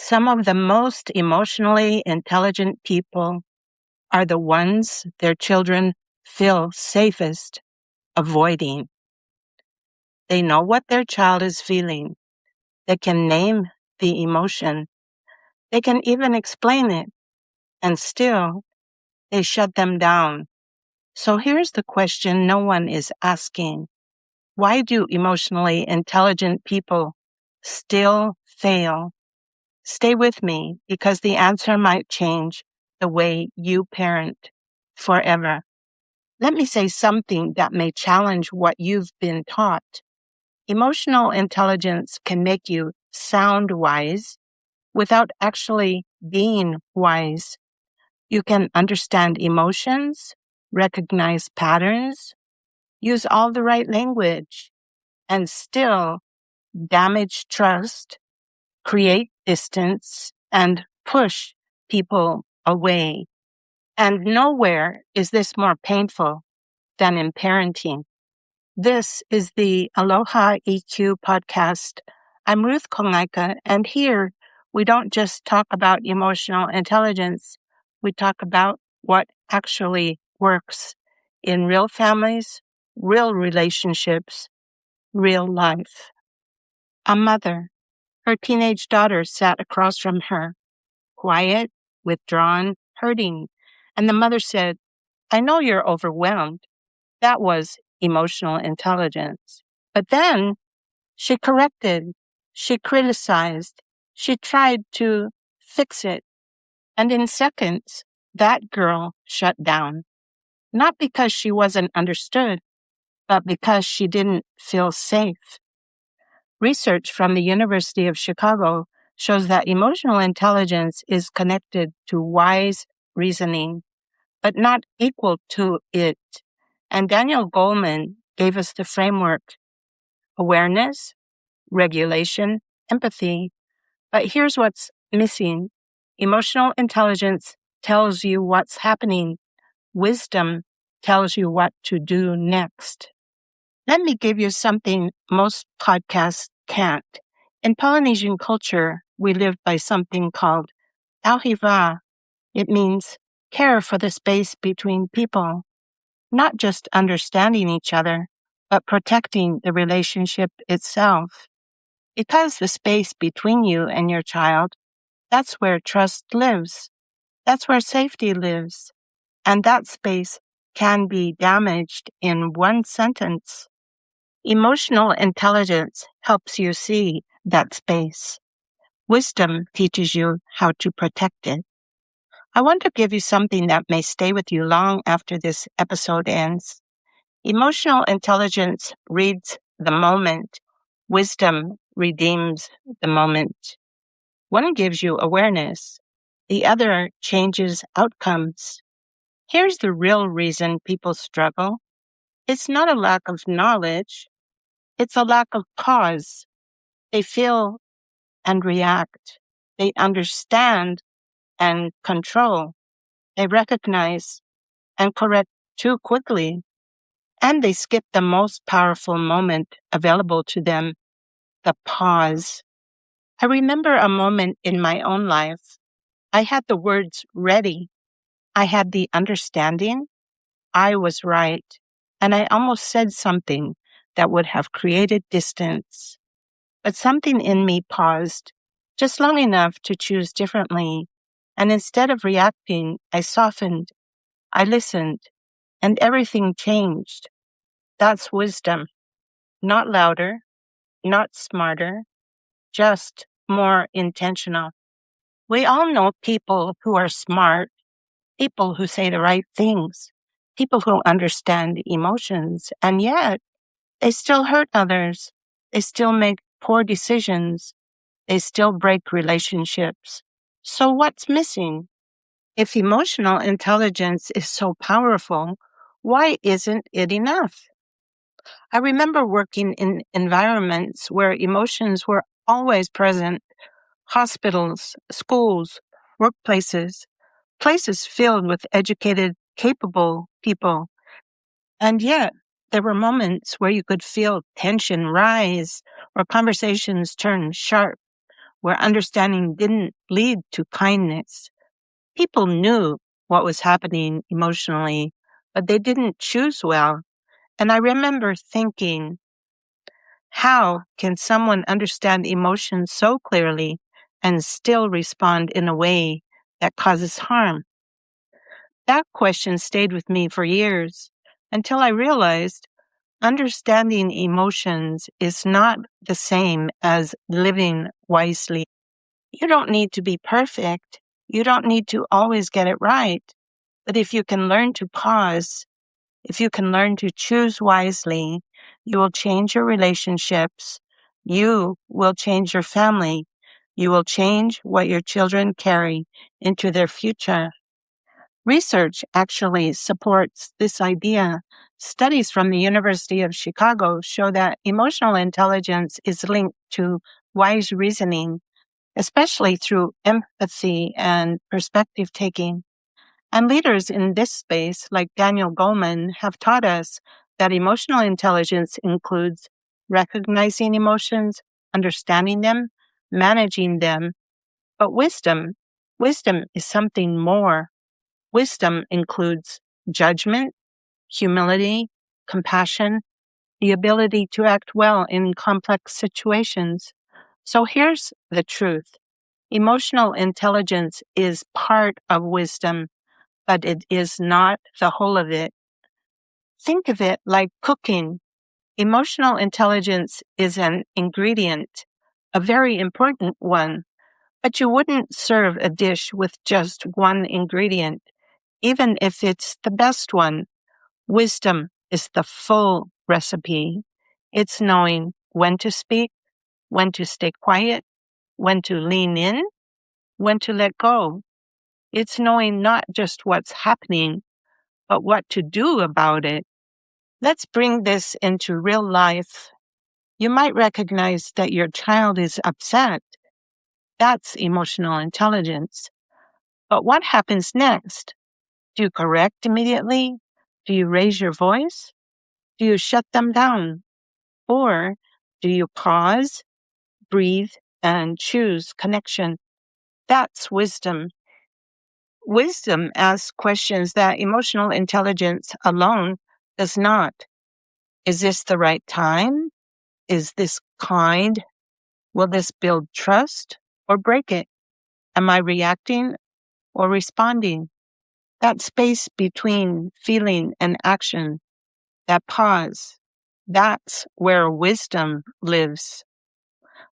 Some of the most emotionally intelligent people are the ones their children feel safest avoiding. They know what their child is feeling. They can name the emotion. They can even explain it. And still, they shut them down. So here's the question no one is asking. Why do emotionally intelligent people still fail? Stay with me, because the answer might change the way you parent forever. Let me say something that may challenge what you've been taught. Emotional intelligence can make you sound wise without actually being wise. You can understand emotions, recognize patterns, use all the right language, and still damage trust, create distance, and push people away. And nowhere is this more painful than in parenting. This is the Aloha EQ podcast. I'm Ruth Kongaika, and here we don't just talk about emotional intelligence. We talk about what actually works in real families, real relationships, real life. A mother, her teenage daughter sat across from her, quiet, withdrawn, hurting. And the mother said, "I know you're overwhelmed." That was emotional intelligence. But then she corrected, she criticized, she tried to fix it. And in seconds, that girl shut down. Not because she wasn't understood, but because she didn't feel safe. Research from the University of Chicago shows that emotional intelligence is connected to wise reasoning, but not equal to it. And Daniel Goleman gave us the framework: awareness, regulation, empathy. But here's what's missing. Emotional intelligence tells you what's happening. Wisdom tells you what to do next. Let me give you something most podcasts can't. In Polynesian culture, we live by something called tauhi. It means care for the space between people, not just understanding each other, but protecting the relationship itself. Because the space between you and your child, that's where trust lives. That's where safety lives. And that space can be damaged in one sentence. Emotional intelligence helps you see that space. Wisdom teaches you how to protect it. I want to give you something that may stay with you long after this episode ends. Emotional intelligence reads the moment. Wisdom redeems the moment. One gives you awareness. The other changes outcomes. Here's the real reason people struggle. It's not a lack of knowledge. It's a lack of pause. They feel and react. They understand and control. They recognize and correct too quickly. And they skip the most powerful moment available to them, the pause. I remember a moment in my own life. I had the words ready. I had the understanding. I was right. And I almost said something that would have created distance. But something in me paused, just long enough to choose differently. And instead of reacting, I softened. I listened. And everything changed. That's wisdom. Not louder, not smarter, just more intentional. We all know people who are smart, people who say the right things, people who understand emotions, and yet they still hurt others. They still make poor decisions. They still break relationships. So what's missing? If emotional intelligence is so powerful, why isn't it enough? I remember working in environments where emotions were always present: hospitals, schools, workplaces, places filled with educated, capable people. And yet, there were moments where you could feel tension rise or conversations turn sharp, where understanding didn't lead to kindness. People knew what was happening emotionally, but they didn't choose well. And I remember thinking, how can someone understand emotions so clearly and still respond in a way that causes harm? That question stayed with me for years until I realized understanding emotions is not the same as living wisely. You don't need to be perfect. You don't need to always get it right. But if you can learn to pause, if you can learn to choose wisely, you will change your relationships. You will change your family. You will change what your children carry into their future. Research actually supports this idea. Studies from the University of Chicago show that emotional intelligence is linked to wise reasoning, especially through empathy and perspective taking. And leaders in this space, like Daniel Goleman, have taught us that emotional intelligence includes recognizing emotions, understanding them, managing them. But wisdom is something more. Wisdom includes judgment, humility, compassion, the ability to act well in complex situations. So here's the truth. Emotional intelligence is part of wisdom, but it is not the whole of it. Think of it like cooking. Emotional intelligence is an ingredient, a very important one, but you wouldn't serve a dish with just one ingredient, even if it's the best one. Wisdom is the full recipe. It's knowing when to speak, when to stay quiet, when to lean in, when to let go. It's knowing not just what's happening, but what to do about it. Let's bring this into real life. You might recognize that your child is upset. That's emotional intelligence. But what happens next? Do you correct immediately? Do you raise your voice? Do you shut them down? Or do you pause, breathe, and choose connection? That's wisdom. Wisdom asks questions that emotional intelligence alone does not. Is this the right time? Is this kind? Will this build trust or break it? Am I reacting or responding? That space between feeling and action, that pause, that's where wisdom lives.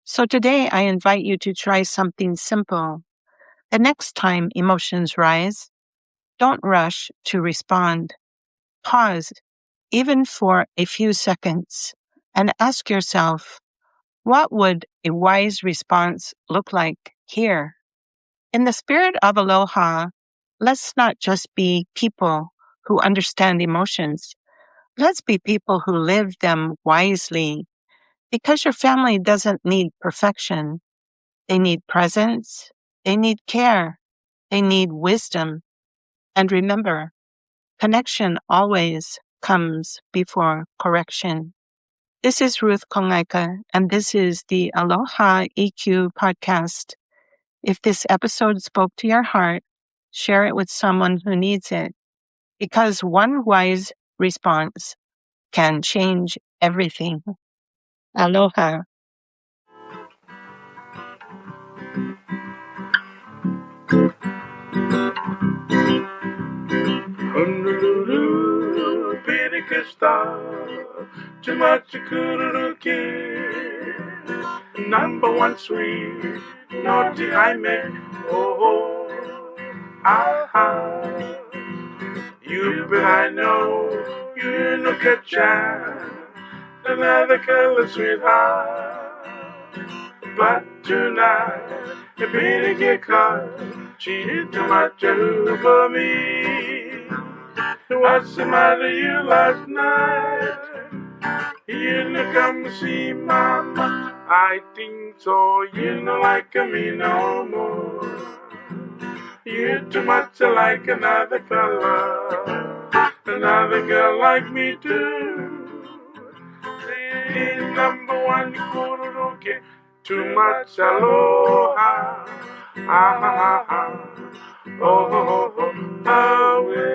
So today I invite you to try something simple. The next time emotions rise, don't rush to respond. Pause, even for a few seconds, and ask yourself, what would a wise response look like here? In the spirit of aloha, let's not just be people who understand emotions. Let's be people who live them wisely. Because your family doesn't need perfection. They need presence. They need care. They need wisdom. And remember, connection always comes before correction. This is Ruth Kongaika, and this is the Aloha EQ podcast. If this episode spoke to your heart, share it with someone who needs it, because one wise response can change everything. Aloha. Honolulu, Pirikista, Chimachikuriki, number one sweet, naughty I make, oh, aha. You bet I know, you look at Chan, another color sweetheart. But tonight, you better get caught, she did too much for me. What's the matter you last night? You didn't come to see mama. I think so, you don't like me no more. You're too much like another fella, another girl like me too. The number one kururuke, too much aloha. Away.